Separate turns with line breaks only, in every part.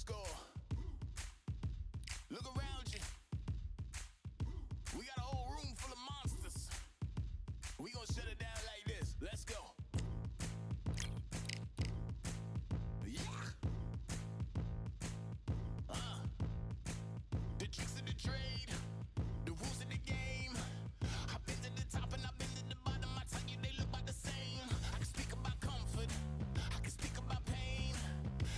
score. Look around you. We got a whole room full of monsters. We gonna shut it down like this. Let's go. Yeah. The tricks of the trade, the rules of the game. I've been to the top and I've been to the bottom. I tell you they look about the same. I can speak about comfort, I can speak about pain.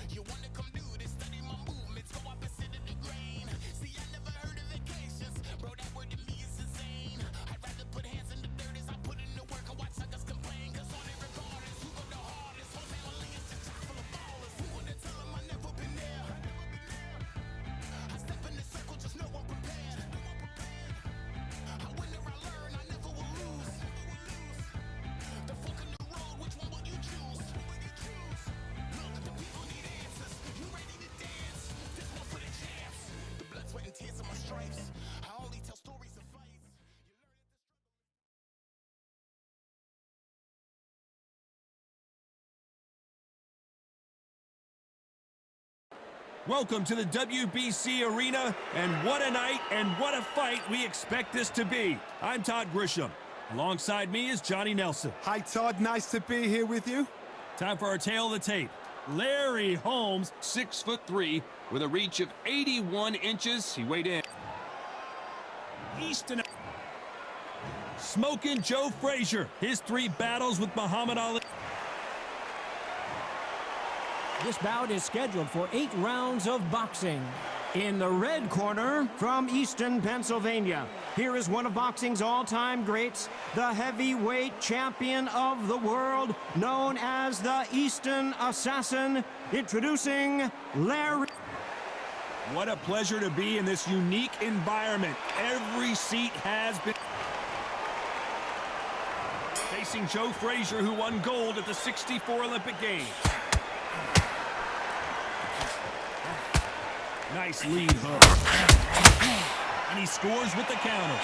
You wanna come do this, study my movements, go opposite of the grain. See, I never heard of vacations, bro, that word to me is insane. I'd rather put hands in the dirt as I put in the work and watch suckers complain. Cause on it regardless, who go the hardest, whole family is just chock full of ballers. Who wanna tell them I never been there? I step in the circle, just know I'm prepared. I win or I learn, I never will lose. The fork in the road, which one will you choose? Look, the people need answers. You ready to dance? This one for the champs. The blood, sweat, and tears of my stripes. I only tell stories of fights.
Welcome to the WBC Arena, and what a night and what a fight we expect this to be. I'm Todd Grisham. Alongside me is Johnny Nelson.
Hi, Todd. Nice to be here with you.
Time for our tale of the tape. Larry Holmes,
6'3", with a reach of 81 inches. He weighed in.
Easton. Smoking Joe Frazier. His 3 battles with Muhammad Ali.
This bout is scheduled for 8 rounds of boxing. In the red corner, from Easton, Pennsylvania, here is one of boxing's all-time greats, the heavyweight champion of the world, known as the Easton Assassin, introducing Larry.
What a pleasure to be in this unique environment. Every seat has been... Facing Joe Frazier, who won gold at the '64 Olympic Games. Nice lead hook. And he scores with the counter.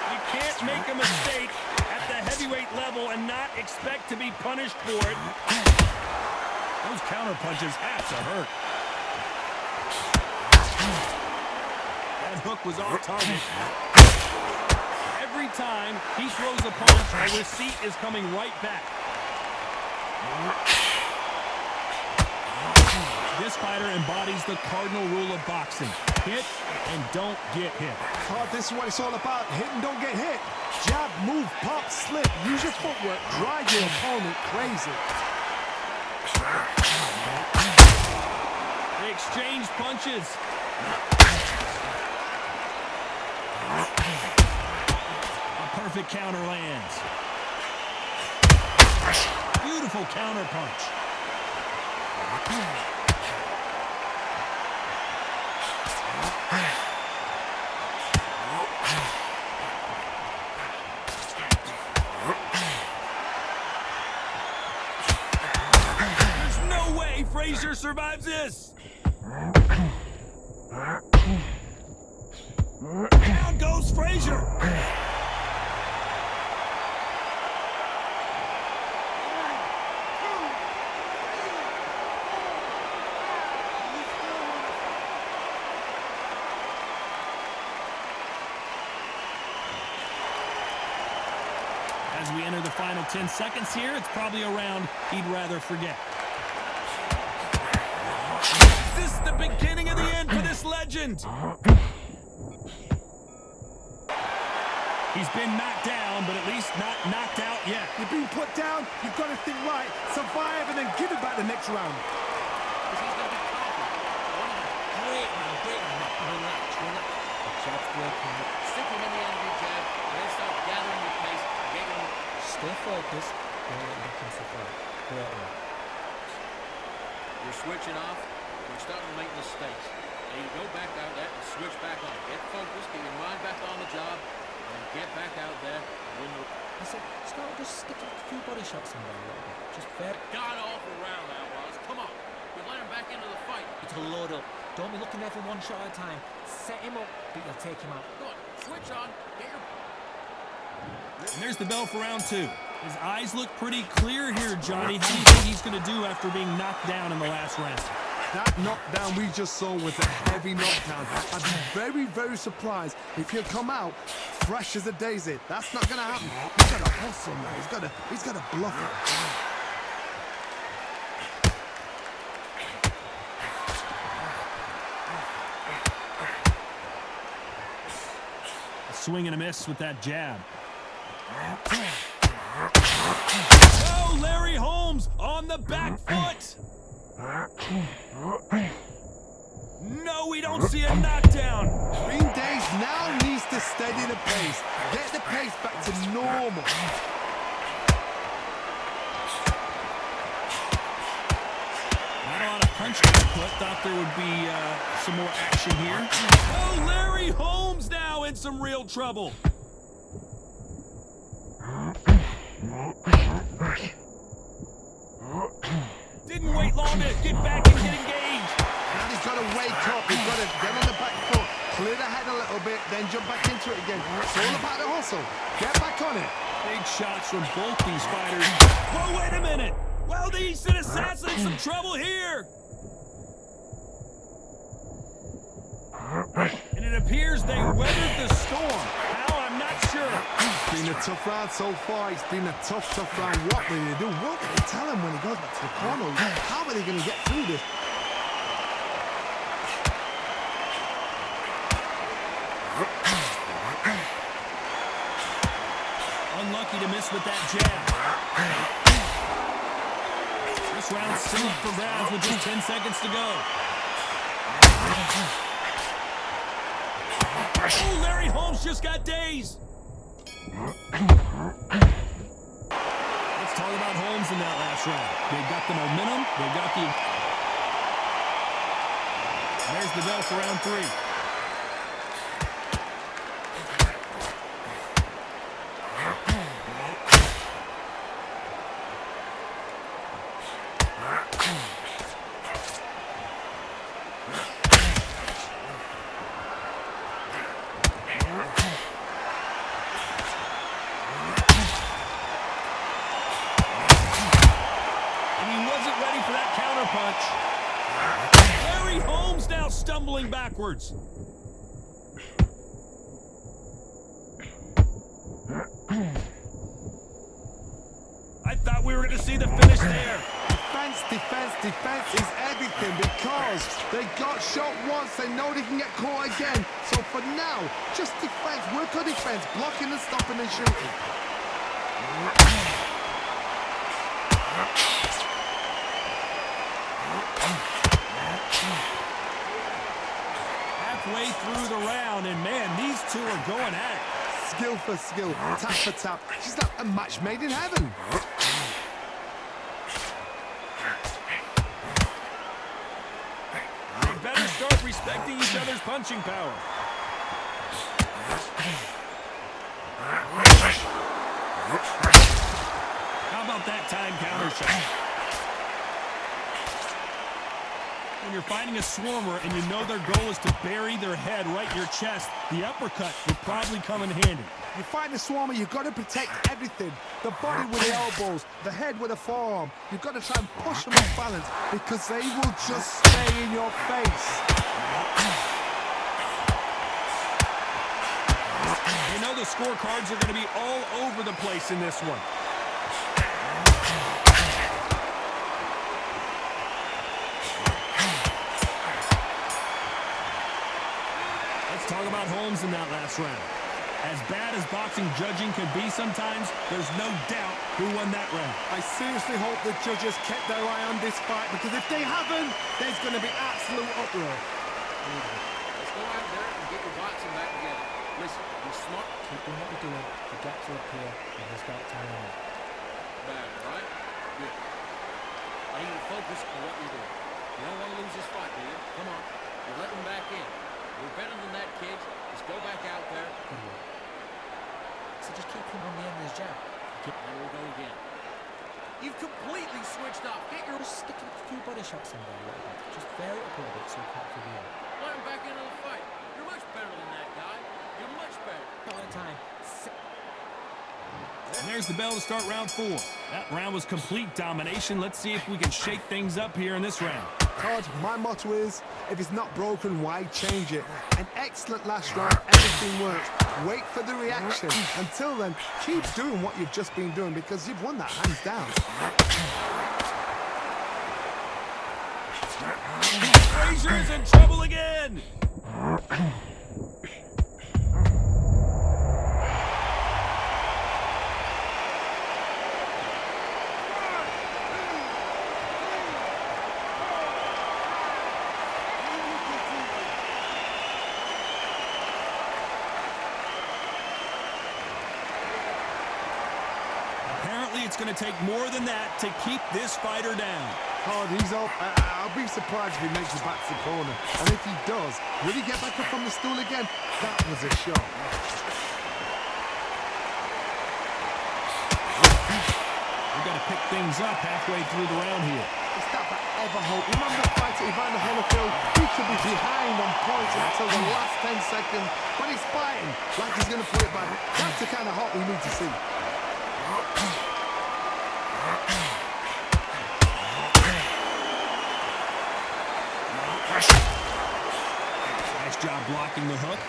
You can't make a mistake at the heavyweight level and not expect to be punished for it. Those counter punches have to hurt. That hook was off target. Every time he throws a punch, a receipt is coming right back. This fighter embodies the cardinal rule of boxing. Hit and don't get hit.
Todd, this is what it's all about. Hit and don't get hit. Jab, move, pop, slip. Use your footwork. Drive your opponent crazy.
They exchange punches. A perfect counter lands. Beautiful counter punch. There's no way Frazier survives this. Down goes Frazier. As we enter the final 10 seconds here, it's probably a round he'd rather forget. Is this the beginning of the end for this legend? He's been knocked down, but at least not knocked out yet.
You've been put down, you've got to think right, survive, and then give it back the next round.
Stick him in the end of your jab, and then start gathering your pace, getting him. Stay focused, don't let him come so far. Great one. You're switching off, you're starting to make mistakes. And you go back out there and switch back on. Get focused, get your mind back on the job, and get back out there and win the... I said, start just sticking a few body shots in there a little bit. Just fair. God awful round that was. Come on. You've let him back into the fight. It's a load up. Don't be looking there for one shot at a time. Set him up, but you'll take him out. Go on. Switch on. Get your...
And there's the bell for round 2. His eyes look pretty clear here, Johnny. How do you think he's going to do after being knocked down in the last round?
That knockdown we just saw was a heavy knockdown. I'd be very, very surprised if he'll come out fresh as a daisy. That's not going to happen. He's got to hustle now. He's got to bluff it.
Swing and a miss with that jab. Oh, Larry Holmes on the back foot. No, we don't see a knockdown.
Green Days now needs to steady the pace. Get the pace back to normal.
Not a lot of punch to the foot. Thought there would be some more action here. Oh, Larry Holmes now in some real trouble. Didn't wait long to get back and get engaged.
Now he's got to wake up. He's got to get on the back foot, clear the head a little bit, then jump back into it again. It's all about the hustle. Get back on it.
Big shots from both these fighters. Whoa, wait a minute. Well, the Eastern Assassin in some trouble here. And it appears they weathered the storm. How? I'm not sure.
It's been a tough round so far. It's been a tough round. What will they do? What will they tell him when he goes back to the corner? How are they going to get through this?
Unlucky to miss with that jab. This round's still up for grabs with just 10 seconds to go. Oh, Larry Holmes just got dazed. Let's talk about Holmes in that last round. They got the momentum. They got the... There's the bell for round 3. Larry Holmes now stumbling backwards. I thought we were going to see the finish there.
Defense is everything because they got shot once. They know they can get caught again. So for now, just defense. Work on defense. Blocking and stopping and shooting.
Halfway through the round, and man, these two are going at it.
Skill for skill, tap for tap. She's like a match made in heaven.
They better start respecting each other's punching power. How about that time counter shot? When you're fighting a swarmer and you know their goal is to bury their head right in your chest, the uppercut will probably come in handy.
You fight the swarmer, you've got to protect everything. The body with the elbows, the head with the forearm. You've got to try and push them off balance because they will just stay in your face.
You know the scorecards are going to be all over the place in this one. Talk about Holmes in that last round. As bad as boxing judging can be sometimes, there's no doubt who won that round.
I seriously hope the judges kept their eye on this fight because if they haven't, there's going to be absolute uproar.
Let's go out there and get your boxing back together. Listen, be smart.
Keep doing what you're doing. The gaps are up here, and he's got time on it.
Bad, right? Good. I need you to focus on what you're doing. You don't want to lose this fight, do you? Come on. You're letting him back in. You're better than that, kids. Just go back out there.
Good work. So just keep him on the end of his jab.
There we go again. You've completely switched off. Get your...
Just stick a few body shots in there a little bit. Just vary it up a little bit so you can't figure it out.
Let him back into the fight. You're much better than that guy. You're much better.
Not at a time.
There's the bell to start round 4. That round was complete domination. Let's see if we can shake things up here in this round.
Todd, my motto is, if it's not broken, why change it? An excellent last round, everything works. Wait for the reaction. Until then, keep doing what you've just been doing because you've won that hands down.
Frazier is in trouble again. Apparently, it's going to take more than that to keep this fighter down.
Todd, he's up. I'll be surprised if he makes it back to the corner. And if he does, will he get back up on the stool again? That was a shot.
We've got to pick things up halfway through the round here.
It's that forever hope. Remember the fight at Evander Holyfield? He could be behind on points until the last 10 seconds, but he's fighting like he's going to put it back. That's the kind of hope we need to see.
Nice job blocking the hook.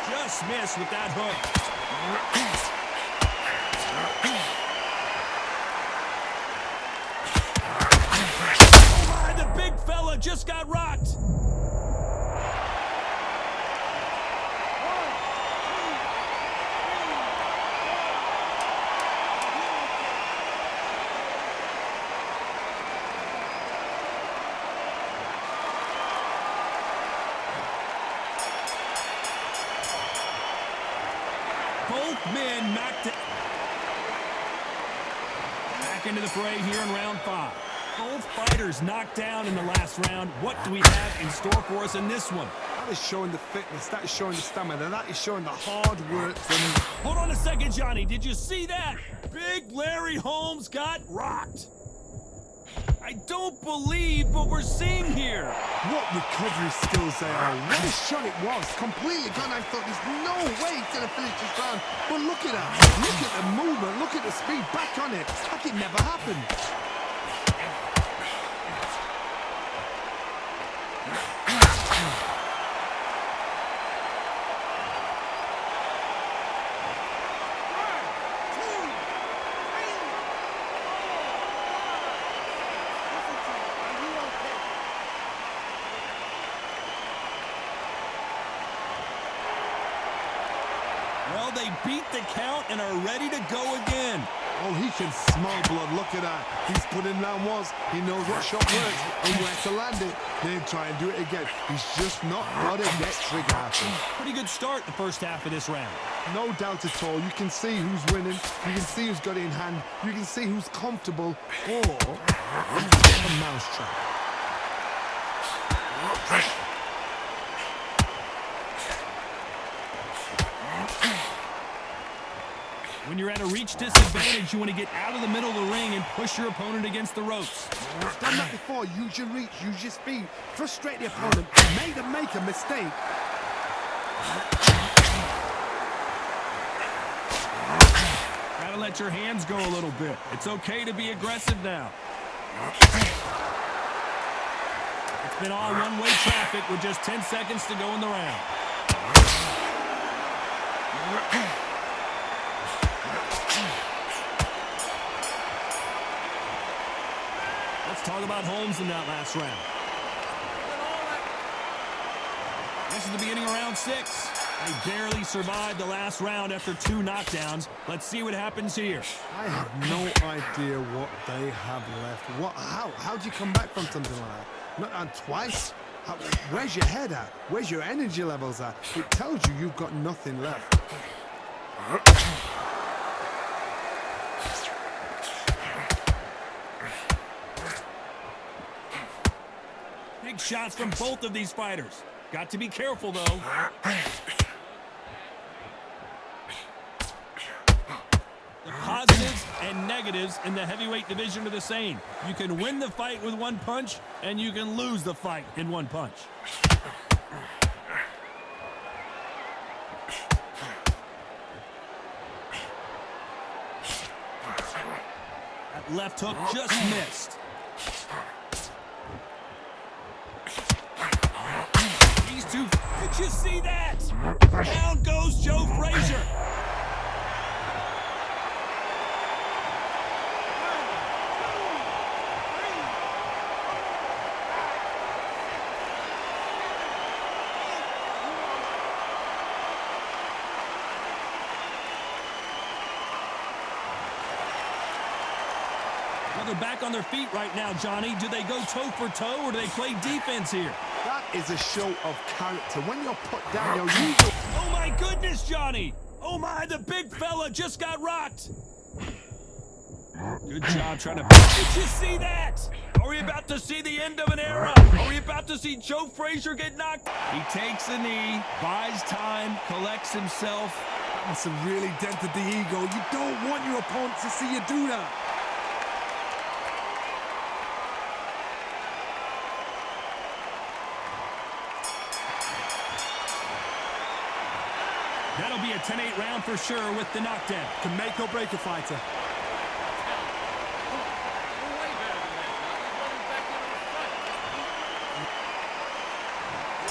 Just missed with that hook. Oh my, the big fella just got rocked. Both men knocked it. Back into the fray here in round 5. Both fighters knocked down in the last round. What do we have in store for us in this one?
That is showing the fitness, that is showing the stamina, that is showing the hard work.
Hold on a second, Johnny. Did you see that? Big Larry Holmes got rocked. I don't believe what we're seeing here.
What recovery skills they are. What a shot it was. Completely gone. I thought there's no way he's going to finish this round. But look at that. Look at the movement. Look at the speed. Back on it. Like it never happened.
Well, they beat the count and are ready to go again.
Oh, he can smell blood. Look at that. He's put in round once. He knows what shot works and where to land it. Then try and do it again. He's just not got it yet, trigger happen.
Pretty good start the first half of this round.
No doubt at all. You can see who's winning. You can see who's got it in hand. You can see who's comfortable. Or a mousetrap.
When you're at a reach disadvantage, you want to get out of the middle of the ring and push your opponent against the ropes.
Done that before. Use your reach, use your speed. Frustrate the opponent. Make them make a mistake.
Gotta let your hands go a little bit. It's okay to be aggressive now. It's been all one-way traffic with just 10 seconds to go in the round. Let's talk about Holmes in that last round. This is the beginning of round 6. They barely survived the last round after 2 knockdowns. Let's see what happens here.
I have no idea what they have left. How do you come back from something like that? Not on twice? Where's your head at? Where's your energy levels at? It tells you you've got nothing left.
Big shots from both of these fighters. Got to be careful, though. The positives and negatives in the heavyweight division are the same. You can win the fight with one punch, and you can lose the fight in one punch. left hook just missed. These two, did you see that? Down goes Joe Frazier. Well, they're back on their feet right now, Johnny. Do they go toe for toe or do they play defense here?
That is a show of character. When you're put down, your usual...
Oh, my goodness, Johnny. Oh, my, the big fella just got rocked. Good job trying to... Did you see that? Are we about to see the end of an era? Are we about to see Joe Frazier get knocked? He takes the knee, buys time, collects himself.
That must have really dented the ego. You don't want your opponent to see you do that.
That'll be a 10-8 round for sure with the knockdown.
Can make or break a fighter.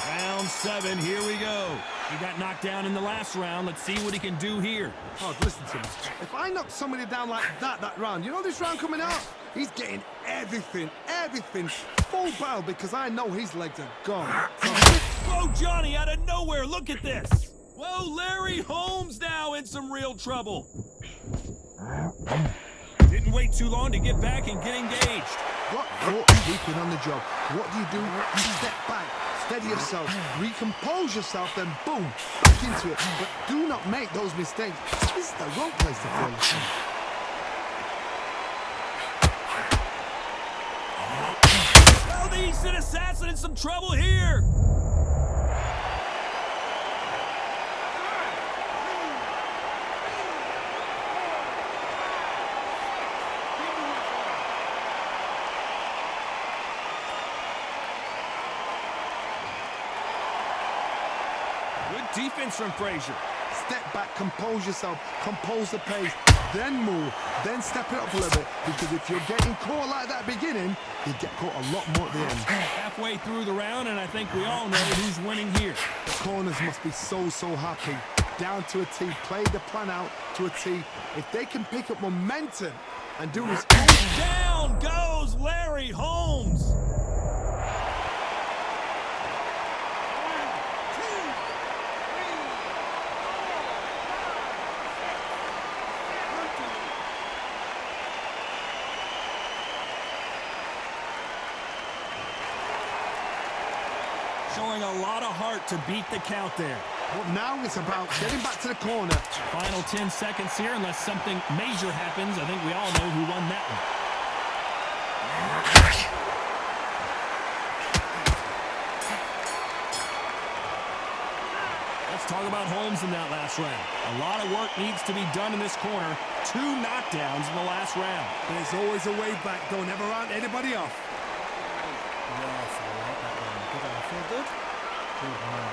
Round 7, here we go. He got knocked down in the last round. Let's see what he can do here.
Oh, listen to me. If I knock somebody down like that round, you know this round coming out? He's getting everything, full battle because I know his legs are gone. So
Whoa, Johnny, out of nowhere, look at this. Whoa, Larry Holmes now in some real trouble. Didn't wait too long to get back and get engaged.
Got caught sleeping on the job. What do? You step back, steady yourself, recompose yourself, then boom, back into it. But do not make those mistakes. This is the wrong place to feel like.
Oh, the Eastern Assassin in some trouble here. Good defense from Frazier.
Step back, compose yourself, compose the pace, then move, then step it up a little bit. Because if you're getting caught like that beginning, you get caught a lot more at the end.
Halfway through the round, and I think we all know who's winning here.
The corners must be so happy. Down to a T, play the plan out to a T. If they can pick up momentum and do this...
Down goes Larry Holmes. Showing a lot of heart to beat the count there.
But now it's about getting back to the corner.
Final 10 seconds here, unless something major happens. I think we all know who won that one. Let's talk about Holmes in that last round. A lot of work needs to be done in this corner. 2 knockdowns in the last round.
There's always a way back. Don't ever round anybody off.
Yes, I like that one. Good one. Feel good? Good man.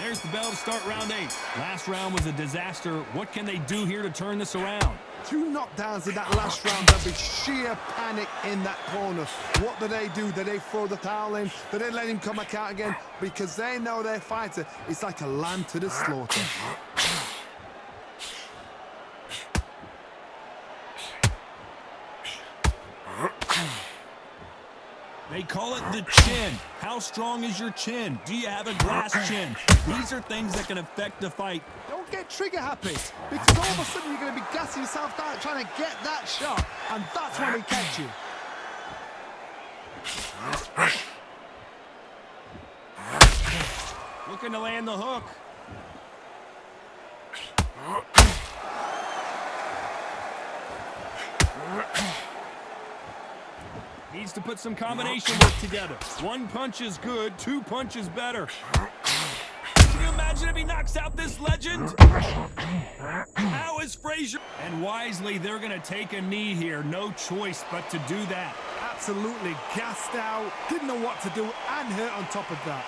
There's the bell to start round 8. Last round was a disaster. What can they do here to turn this around?
2 knockdowns in that last round. There'll be sheer panic in that corner. What do? Do they throw the towel in? Do they let him come back out again? Because they know their fighter is like a lamb to the slaughter.
They call it the chin. How strong is your chin? Do you have a glass chin? These are things that can affect the fight.
Don't get trigger happy, because all of a sudden you're going to be gassing yourself out trying to get that shot, and that's when he catch you.
Looking to land the hook. Needs to put some combination work together. 1 punch is good, 2 punches better. Can you imagine if he knocks out this legend? How is Frazier? And wisely, they're going to take a knee here. No choice but to do that.
Absolutely gassed out, didn't know what to do, and hurt on top of that.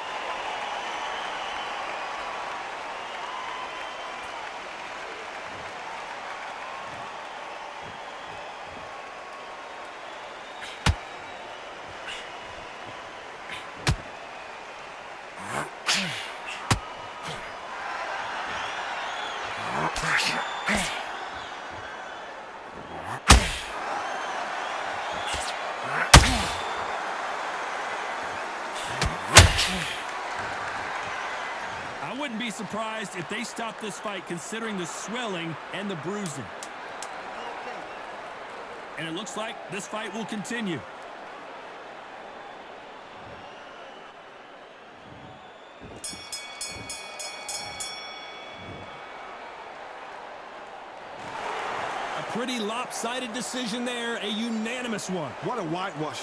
wouldn't be surprised if they stop this fight considering the swelling and the bruising. And it looks like this fight will continue. A pretty lopsided decision there, a unanimous one.
What a whitewash.